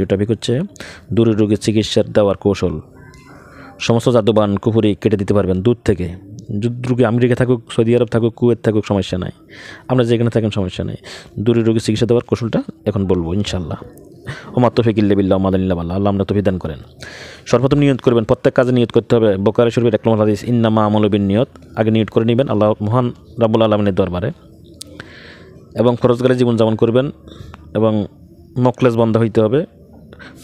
Video topic হচ্ছে দূরের রোগের চিকিৎসার দেওয়ার কৌশল। সমস্ত জাদুবান কুফুরি কেটে দিতে পারবেন দূর থেকে। রোগী আমেরিকা থাকুক, সৌদি আরব থাকুক, কুয়েত থাকুক, সমস্যা নাই। আমরা যেখানে থাকেন সমস্যা নেই। দূরের রোগীর চিকিৎসা দেওয়ার কৌশলটা এখন বলবো ইনশাল্লাহ। ওমার তৌফিক ইল্লা বিল্লাহ, মাদানিল্লাহ আল্লাহ, আল্লাহ আমরা তৌফিক দান করেন। সর্বপ্রথম নিয়ত করবেন, প্রত্যেক কাজে নিয়ত করতে হবে। বুখারী শরীফের 1 নম্বর হাদিস, ইন্নামা আমালু বিন্নিয়ত। আগে নিয়ত করে নেবেন আল্লাহ মহান রাব্বুল আলামিনের দরবারে, এবং ফরজগারে জীবনযাপন করবেন এবং মখলেস বন্ধ হইতে হবে।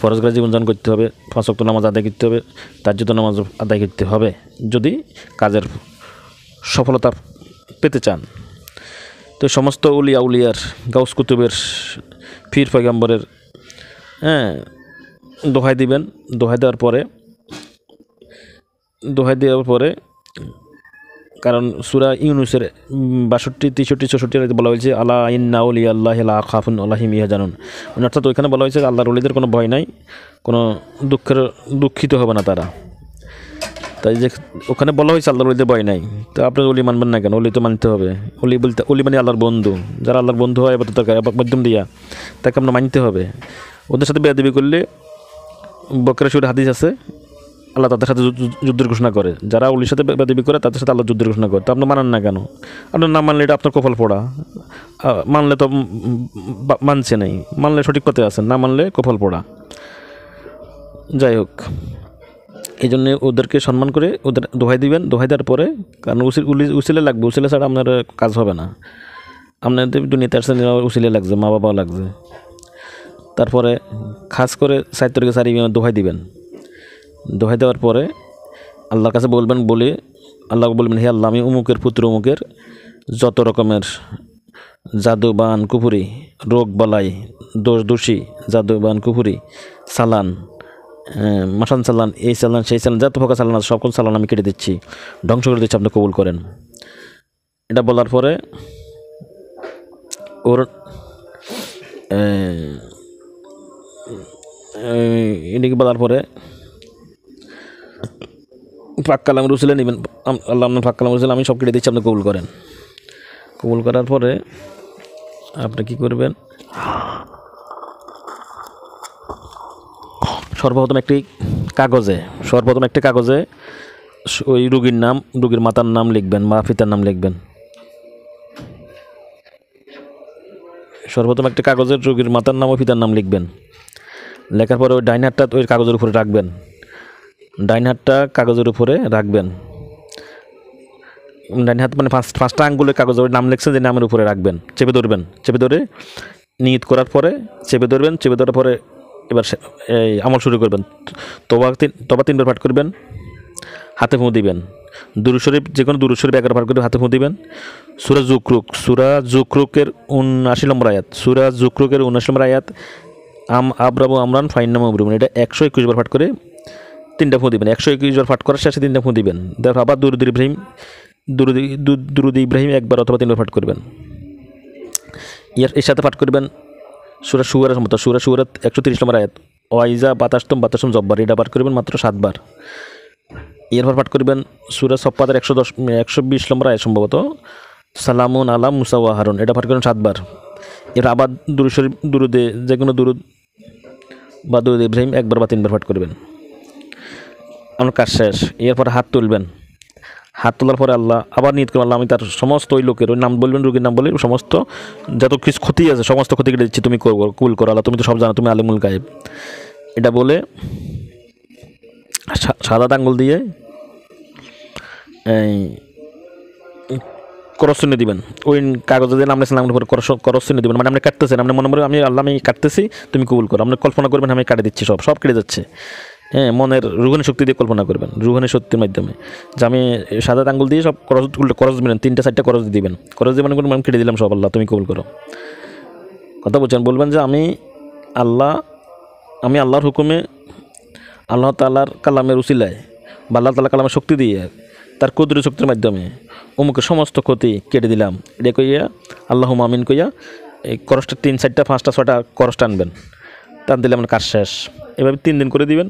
ফরজগারে জীবনযাপন করতে হবে, 5 ওয়াক্ত নামাজ আদায় করতে হবে, তাহাজ্জুদ নামাজ আদায় করতে হবে যদি কাজের সফলতা পেতে চান। তো সমস্ত উলিয়া উলিয়ার, গাউস কুতুবের, পীর পয়গম্বরের দোহাই দিবেন। দোহাই দেওয়ার পরে কারণ সূরা ইউনূসের 62, 63, 64 বলা হয়েছে আলা ইন্না আউলিয়া আল্লাহি লা খাফুন আলাইহিম ইয়াহজানুন। অর্থাৎ ওইখানে বলা হয়েছে আল্লাহর ওলিদের কোনো ভয় নাই, কোনো দুঃখিত হবে না তারা। তাই যে ওখানে বলা হয়েছে আল্লাহর ওলিদের ভয় নাই, তো আপনি ওলি মানবেন না কেন? ওলি তো মানতে হবে। ওলি মানে আল্লাহর বন্ধু। যারা আল্লাহর বন্ধু হয় এবার তার মাধ্যম দিয়া তাকে আপনার মানতে হবে। ওদের সাথে বেয়াদবি করলে বকরা শরীফের হাদিস আছে, আল্লাহ তাদের সাথে যুদ্ধের ঘোষণা করে। যারা ওলির সাথে বেয়াদবি করে তাদের সাথে আল্লাহ যুদ্ধের ঘোষণা করে। তো আপনি মানেন না কেন? আপনার না মানলে এটা আপনার কপাল পোড়া। মানলে তো মানছে নেই, মানলে সঠিক পথে আছেন, না মানলে কপাল পোড়া। যাই হোক, এই জন্যে ওদেরকে সম্মান করে ওদের দোহাই দিবেন। দোহাই দেওয়ার পরে, কারণ উসিলে লাগবে, উসিলে ছাড়া আপনার কাজ হবে না। আপনাদের দুনিয়াতে আসছে উসিলে লাগছে, মা বাবাও লাগছে। তারপরে খাস করে 4 তারিখে 4 দোহাই দিবেন। দোহাই দেওয়ার পরে আল্লাহর কাছে বলবেন, আল্লাহ বলবেন, হে আল্লাহ, আমি উমুকের পুত্র উমুকের যত রকমের জাদুবান কুফুরি, রোগ বালাই, দোষী জাদুবান কুফুরি, চালান, মাসান চালান, এই চালান সেই চালান, যত প্রকার চালান আছে সকল চালান আমি কেটে দিচ্ছি, ধ্বংস করে দিচ্ছি, আপনি কবুল করেন। এটা বলার পরে ওর এদিকে বলার পরে পাক কালাম রুসুলে নেবেন। আল্লাহ আপনার পাক কালাম রুসুল আমি সব কেটে দিচ্ছি, আপনি কবুল করেন। কবুল করার পরে আপনি কী করবেন? সর্বপ্রথম একটি কাগজে ওই রুগীর নাম, রুগীর মাতার নাম লিখবেন, মা পিতার নাম লিখবেন। সর্বপ্রথম একটা কাগজের রুগীর মাতার নাম ও পিতার নাম লিখবেন। লেখার পরে ওই ডাইন হাতটা ওই কাগজের উপরে রাখবেন। ডাইন হাত মানে 5টা আঙ্গুলের কাগজে ওই নাম লিখছেন যে নামের উপরে রাখবেন। চেপে ধরে নিয়ত করার পরে চেপে ধরার পরে এবার এই আমল শুরু করবেন। তবা 3 বার পাঠ করবেন, হাতে ফুঁ দিবেন। দুরূদ শরীফ, যে কোনো দুরূদ শরীফ 11 পাঠ করে হাতে ফুঁ দিবেন। সূরা জুকরুকের 79 নম্বর আয়াত, সূরা জুকরুকের 79 নম্বর আয়াত, আবরাবু আমরান ফাইন্নামা মুবরিমুন, এটা 121 বার পাঠ করে 3টা ফুঁ দিবেন। 121 বার পাঠ করার শেষে 3টা ফুঁ দিবেন। তারপর আবার দুরূদ ইব্রাহিম 1 বার অথবা 3 বার পাঠ করবেন। এর সাথে পাঠ করবেন সূরা শুরার মতো, সূরা 130 নম্বর আয়াত, ওয়াইজা বাতাসতুম জব্বার, এটা পাঠ করবেন মাত্র 7 বার। এরপর পাঠ করবেন সূরা সফফাতের 120 নম্বর আয়াত সম্ভবত, সালামুন আলা মুসা ওয়া হারুন, এটা পাঠ করবেন 7 বার। এর আবার দুরুদে যে কোনো দুরুদ বা দুরুদ ইব্রাহিম 1 বার বা 3 বার পাঠ করবেন। আমার কাজ শেষ। এরপর হাত তুলবেন। হাত তোলার পরে আল্লাহ আবার নিয়ত করবেন, আল্লাহ আমি তার সমস্ত ওই লোকের ওই নাম বলবেন, রোগীর নাম বলে সমস্ত যত কিছু ক্ষতি আছে সমস্ত ক্ষতি কেটে দিচ্ছি, তুমি কবুল করো আল্লাহ, তুমি তো সব জানো, তুমি আলিমুল গায়েব। এটা বলে সাদা আঙ্গুল দিয়ে করস চিহ্ন দিবেন। ওই কাগজে দিয়ে নাম লেখেন, নামের উপরে করস চিহ্ন দিবেন। মানে আপনি কাটতেছেন, আপনি মনে করেন আমি কাটতেছি, তুমি কবুল করো। আপনি কল্পনা করবেন আমি কাটে দিচ্ছি, সব কেটে যাচ্ছে। মনের রুহানি শক্তি দিয়ে কল্পনা করবেন, রুহানি শক্তির মাধ্যমে যে আমি সাদা আঙ্গুল দিয়ে সব করস দিবেন, 3টা 4টা করস দিবেন। করস দিয়ে মনে আমি কেটে দিলাম সব, আল্লাহ তুমি কবুল করো। কথা বলবেন যে আমি আল্লাহর হুকুমে, আল্লাহ তাআলার কালামের উসিলায় বা আল্লাহ তাআলা কালামের শক্তি দিয়ে তার কুদরতি শক্তির মাধ্যমে অমুকের সমস্ত ক্ষতি কেটে দিলাম। এটা কইয়া আল্লাহুম্মা আমিন কইয়া এই করসটা 3, 4টা 5টা 6টা করস টানবেন। টান দিলে আমার কাজ শেষ। এভাবে 3 দিন করে দিবেন।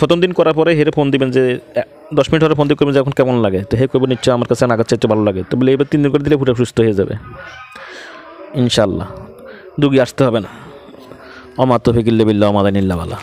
প্রথম দিন করার পরে হেরে ফোন দিবেন যে 10 মিনিট হলে ফোন দিয়ে করবেন যে এখন কেমন লাগে, তো হে করবেন নিশ্চয় আমার কাছে আগের চাইতে ভালো লাগে। তো বলে এবার 3 দিন করে দিলে পুরো সুস্থ হয়ে যাবে ইনশাআল্লাহ, রোগী আসতে হবে না। অমা তৌফিক ইল্লা বিল্লাহ ওয়া মা তাওফিক ইল্লা বিল্লাহ।